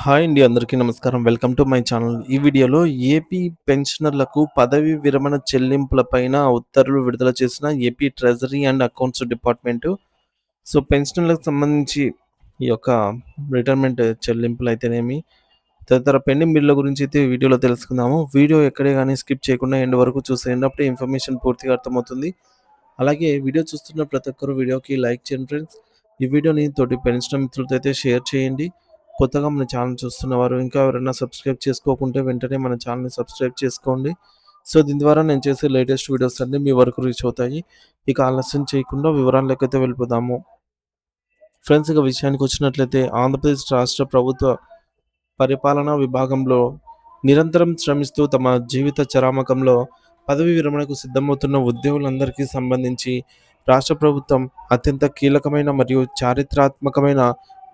Hi అండి. అందరికీ నమస్కారం. Welcome to my channel. ఈ వీడియోలో ఏపీ పెన్షనర్లకు పదవీ విరమణ చెల్లింపులపైన ఉత్తర్వులు విడుదల చేసిన AP treasury and accounts department. పెన్షనర్లకు సంబంధించి ఈ యొక్క రిటైర్మెంట్ చెల్లింపులైతేనేమి, తదితర పెండింగ్ బిల్లుల గురించి అయితే ఈ వీడియోలో తెలుసుకుందాము. వీడియో ఎక్కడే గాని స్కిప్ చేయకుండా ఎండ్ వరకు చూసేయండి. అప్పుడే ఇన్ఫర్మేషన్ పూర్తిగా అర్థమవుతుంది. అలాగే వీడియో చూస్తున్న ప్రతి ఒక్కరు వీడియోకి లైక్ చేయండి ఫ్రెండ్స్. ఈ వీడియోని తోటి పెన్షనర్ మిత్రులతో అయితే షేర్ చేయండి. కొత్తగా మన ఛానల్ చూస్తున్నవారు ఇంకా ఎవరైనా సబ్స్క్రైబ్ చేసుకోకుంటే వెంటనే మన ఛానల్‌ని సబ్స్క్రైబ్ చేసుకోండి. దీని ద్వారా నేను చేసే లేటెస్ట్ వీడియోస్ అన్నీ మీ వరకు రీచ్ అవుతాయి. ఇక ఆలస్యం చేయకుండా వివరాల్లోకైతే వెళ్ళిపోదాము. ఫ్రెండ్స్, ఇక విషయానికొచ్చినట్లయితే ఆంధ్రప్రదేశ్ రాష్ట్ర ప్రభుత్వ పరిపాలనా విభాగంలో నిరంతరం శ్రమిస్తూ తమ జీవిత చరామకంలో పదవీ విరమణకు సిద్ధమవుతున్న ఉద్యోగులందరికీ సంబంధించి రాష్ట్ర ప్రభుత్వం అత్యంత కీలకమైన మరియు చారిత్రాత్మకమైన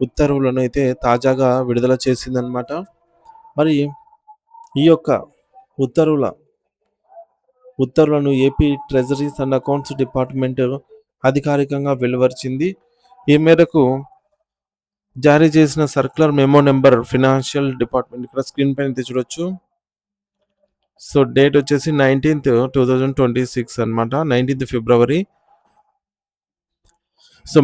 ఉత్తర్వులను అయితే తాజాగా విడుదల చేసిందనమాట. మరి ఈ యొక్క ఉత్తర్వుల ఉత్తర్వులను AP treasuries and accounts department అధికారికంగా వెలువరిచింది. ఈ మేరకు జారీ చేసిన circular memo number financial department, ఇక్కడ స్క్రీన్ పైన అయితే చూడొచ్చు. డేట్ వచ్చేసి 19th 2026 అనమాట, 19th ఫిబ్రవరి.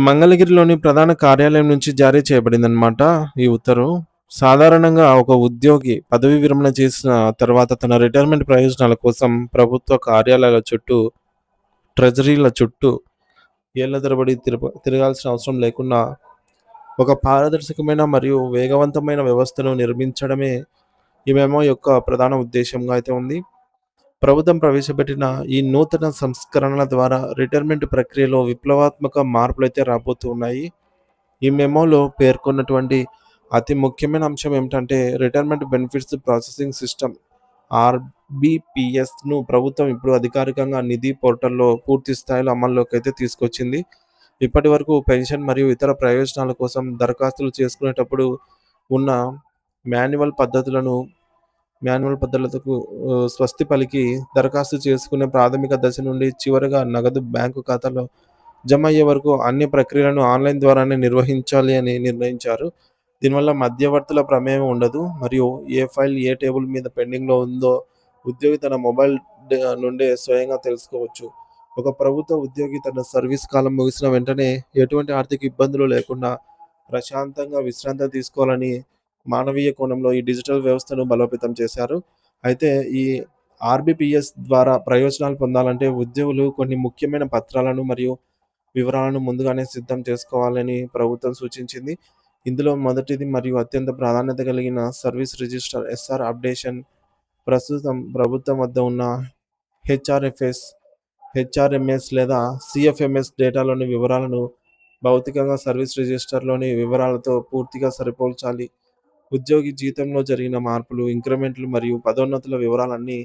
మంగళగిరిలోని ప్రధాన కార్యాలయం నుంచి జారీ చేయబడిందనమాట ఈ ఉత్తర్వు. సాధారణంగా ఒక ఉద్యోగి పదవీ విరమణ చేసిన తర్వాత తన రిటైర్మెంట్ ప్రయోజనాల కోసం ప్రభుత్వ కార్యాలయాల చుట్టూ, ట్రెజరీల చుట్టూ ఏళ్ల తరబడి తిరగాల్సిన అవసరం లేకుండా ఒక పారదర్శకమైన మరియు వేగవంతమైన వ్యవస్థను నిర్మించడమే ఈ మెమో యొక్క ప్రధాన ఉద్దేశంగా అయితే ఉంది. ప్రభుత్వం ప్రవేశపెట్టిన ఈ నూతన సంస్కరణల ద్వారా రిటైర్మెంట్ ప్రక్రియలో విప్లవాత్మక మార్పులైతే రాబోతున్నాయి. ఈ మెమోలో పేర్కొన్నటువంటి అతి ముఖ్యమైన అంశం ఏమిటంటే రిటైర్మెంట్ బెనిఫిట్స్ ప్రాసెసింగ్ సిస్టమ్ ఆర్బిపిఎస్ను ప్రభుత్వం ఇప్పుడు అధికారికంగా నిధి పోర్టల్లో పూర్తి స్థాయిలో అమల్లోకి అయితే తీసుకొచ్చింది. ఇప్పటి వరకు పెన్షన్ మరియు ఇతర ప్రయోజనాల కోసం దరఖాస్తులు చేసుకునేటప్పుడు ఉన్న మాన్యువల్ పద్ధతులకు స్వస్తి పలికి దరఖాస్తు చేసుకునే ప్రాథమిక దశ నుండి చివరగా నగదు బ్యాంకు ఖాతాలో జమ అయ్యే వరకు అన్ని ప్రక్రియలను ఆన్లైన్ ద్వారానే నిర్వహించాలి అని నిర్ణయించారు. దీనివల్ల మధ్యవర్తుల ప్రమేయం ఉండదు మరియు ఏ ఫైల్ ఏ టేబుల్ మీద పెండింగ్లో ఉందో ఉద్యోగి తన మొబైల్ నుండే స్వయంగా తెలుసుకోవచ్చు. ఒక ప్రభుత్వ ఉద్యోగి తన సర్వీస్ కాలం ముగిసిన వెంటనే ఎటువంటి ఆర్థిక ఇబ్బందులు లేకుండా ప్రశాంతంగా విశ్రాంతి తీసుకోవాలని మానవీయ కోణంలో ఈ డిజిటల్ వ్యవస్థను బలోపేతం చేశారు. అయితే ఈ ఆర్బిపిఎస్ ద్వారా ప్రయోజనాలు పొందాలంటే ఉద్యోగులు కొన్ని ముఖ్యమైన పత్రాలను మరియు వివరాలను ముందుగానే సిద్ధం చేసుకోవాలని ప్రభుత్వం సూచించింది. ఇందులో మొదటిది మరియు అత్యంత ప్రాధాన్యత కలిగిన సర్వీస్ రిజిస్టర్ ఎస్ఆర్ అప్డేషన్. ప్రస్తుతం ప్రభుత్వం వద్ద ఉన్న హెచ్ఆర్ఎఫ్ఎస్, హెచ్ఆర్ఎంఎస్ లేదా సిఎఫ్ఎంఎస్ డేటాలోని వివరాలను భౌతికంగా సర్వీస్ రిజిస్టర్లోని వివరాలతో పూర్తిగా సరిపోల్చాలి. ఉద్యోగి జీతంలో జరిగిన మార్పులు, ఇంక్రిమెంట్లు మరియు పదోన్నతుల వివరాలన్నీ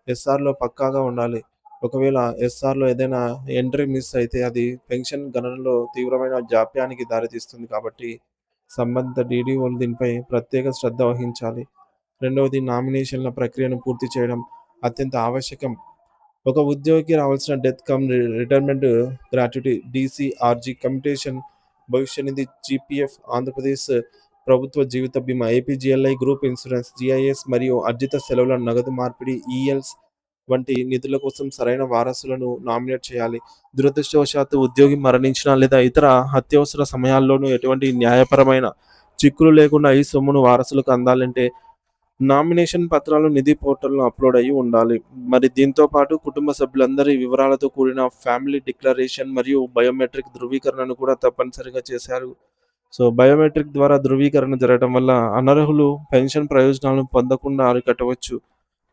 ఎస్ఆర్‌లో పక్కాగా ఉండాలి. ఒకవేళ ఎస్ఆర్‌లో ఏదైనా ఎంట్రీ మిస్ అయితే అది పెన్షన్ గణనలో తీవ్రమైన జాప్యానికి దారితీస్తుంది కాబట్టి సంబంధిత డీడీఓలు దీనిపై ప్రత్యేక శ్రద్ధ వహించాలి. రెండవది, నామినేషన్ల ప్రక్రియను పూర్తి చేయడం అత్యంత ఆవశ్యకం. ఒక ఉద్యోగికి రావాల్సిన death come retirement gratuity, డీసీఆర్జీ, commutation, భవిష్య నిధి, జీపీఎఫ్, ఆంధ్రప్రదేశ్ ప్రభుత్వ జీవిత బీమా, ఏపీజీఎల్ఐ, గ్రూప్ ఇన్సూరెన్స్, జీఐఎస్ మరియు అర్జిత సెలవుల నగదు మార్పిడి, ఈఎల్స్ వంటి నిధుల కోసం సరైన వారసులను నామినేట్ చేయాలి. దురదృష్టవశాత్తు ఉద్యోగి మరణించిన లేదా ఇతర అత్యవసర సమయాల్లోనూ ఎటువంటి న్యాయపరమైన చిక్కులు లేకుండా ఈ సొమ్మును వారసులకు అందాలంటే నామినేషన్ పత్రాలు నిధి పోర్టల్లో అప్లోడ్ అయ్యి ఉండాలి. మరి దీంతో పాటు కుటుంబ సభ్యులందరి వివరాలతో కూడిన ఫ్యామిలీ డిక్లరేషన్ మరియు బయోమెట్రిక్ ధృవీకరణను కూడా తప్పనిసరిగా చేశారు. బయోమెట్రిక్ ద్వారా ధృవీకరణ జరగడం వల్ల అనర్హులు పెన్షన్ ప్రయోజనాలను పొందకుండా అరికట్టవచ్చు.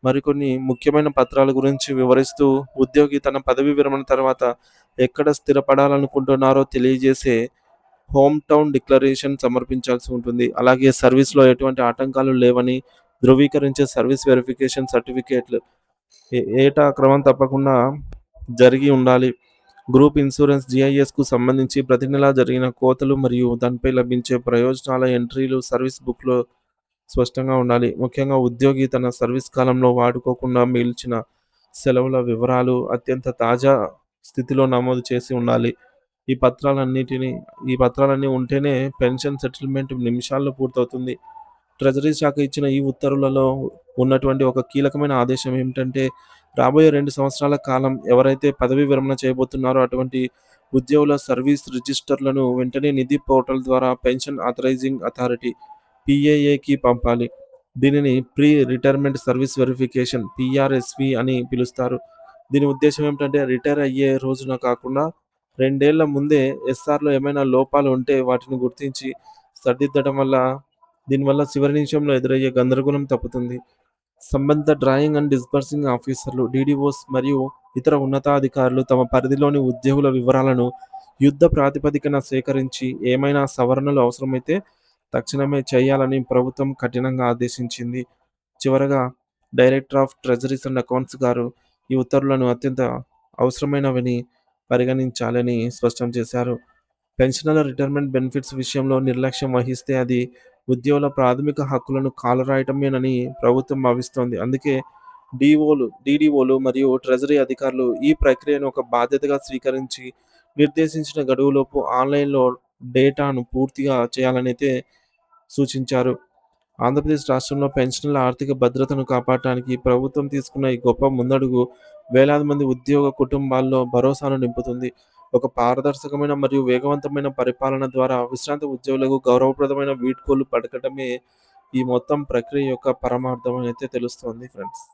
మరికొన్ని ముఖ్యమైన పత్రాల గురించి వివరిస్తూ ఉద్యోగి తన పదవీ విరమణ తర్వాత ఎక్కడ స్థిరపడాలనుకుంటున్నారో తెలియజేసే హోమ్ టౌన్ డిక్లరేషన్ సమర్పించాల్సి ఉంటుంది. అలాగే సర్వీస్‌లో ఎటువంటి ఆటంకాలు లేవని ధృవీకరించే సర్వీస్ వెరిఫికేషన్ సర్టిఫికేట్లు ఏటా క్రమం తప్పకుండా జరిగి ఉండాలి. గ్రూప్ ఇన్సూరెన్స్, జీఐఎస్‌కు సంబంధించి ప్రతి నెలా జరిగిన కోతలు మరియు దానిపై లభించే ప్రయోజనాల ఎంట్రీలు సర్వీస్ బుక్‌లో స్పష్టంగా ఉండాలి. ముఖ్యంగా ఉద్యోగి తన సర్వీస్ కాలంలో వాడుకోకుండా మిగిల్చిన సెలవుల వివరాలు అత్యంత తాజా స్థితిలో నమోదు చేసి ఉండాలి. ఈ పత్రాలన్నీ ఉంటేనే పెన్షన్ సెటిల్మెంట్ నిమిషాల్లో పూర్తవుతుంది. ట్రెజరీ శాఖ ఇచ్చిన ఈ ఉత్తర్వులలో ఉన్నటువంటి ఒక కీలకమైన ఆదేశం ఏమిటంటే, రాబోయే 2 సంవత్సరాల కాలం ఎవరైతే పదవీ విరమణ చేయబోతున్నారో అటువంటి ఉద్యోగుల సర్వీస్ రిజిస్టర్‌లను వెంటనే నిధి పోర్టల్ ద్వారా పెన్షన్ ఆథరైజింగ్ అథారిటీ పీఏఏకి పంపాలి. దీనిని ప్రీ రిటైర్మెంట్ సర్వీస్ వెరిఫికేషన్ పీఆర్ఎస్‌వి అని పిలుస్తారు. దీని ఉద్దేశ్యం ఏమిటంటే రిటైర్ అయ్యే రోజున కాకుండా 2 ఏళ్ల ముందే ఎస్ఆర్‌లో ఏమైనా లోపాలు ఉంటే వాటిని గుర్తించి సరిదిద్దడం వల్ల దీనివల్ల చివరి నిమిషంలో ఎదురయ్యే గందరగోళం తప్పుతుంది. సంబంధిత డ్రాయింగ్ అండ్ డిస్బర్సింగ్ ఆఫీసర్లు, డీడీఓస్ మరియు ఇతర ఉన్నతాధికారులు తమ పరిధిలోని ఉద్యోగుల వివరాలను యుద్ధ ప్రాతిపదికన సేకరించి ఏమైనా సవరణలు అవసరమైతే తక్షణమే చేయాలని ప్రభుత్వం కఠినంగా ఆదేశించింది. చివరగా director of treasuries and accounts గారు ఈ ఉత్తర్వులను అత్యంత అవసరమైనవని పరిగణించాలని స్పష్టం చేశారు. పెన్షనర్ల రిటైర్మెంట్ బెనిఫిట్స్ విషయంలో నిర్లక్ష్యం వహిస్తే అది ఉద్యోగుల ప్రాథమిక హక్కులను కాలరాయటమేనని ప్రభుత్వం భావిస్తోంది. అందుకే డీడీఓలు మరియు ట్రెజరీ అధికారులు ఈ ప్రక్రియను ఒక బాధ్యతగా స్వీకరించి నిర్దేశించిన గడువులోపు ఆన్‌లైన్‌లో డేటాను పూర్తిగా చేయాలనైతే సూచించారు. ఆంధ్రప్రదేశ్ రాష్ట్రంలో పెన్షనర్ల ఆర్థిక భద్రతను కాపాడటానికి ప్రభుత్వం తీసుకున్న ఈ గొప్ప ముందడుగు వేలాది మంది ఉద్యోగ కుటుంబాల్లో భరోసాను నింపుతుంది. ఒక పారదర్శకమైన మరియు వేగవంతమైన పరిపాలన ద్వారా విశ్రాంత ఉద్యోగులకు గౌరవప్రదమైన వీడ్కోలు పలకటమే ఈ మొత్తం ప్రక్రియ యొక్క పరమార్థం అని అయితే తెలుస్తోంది ఫ్రెండ్స్.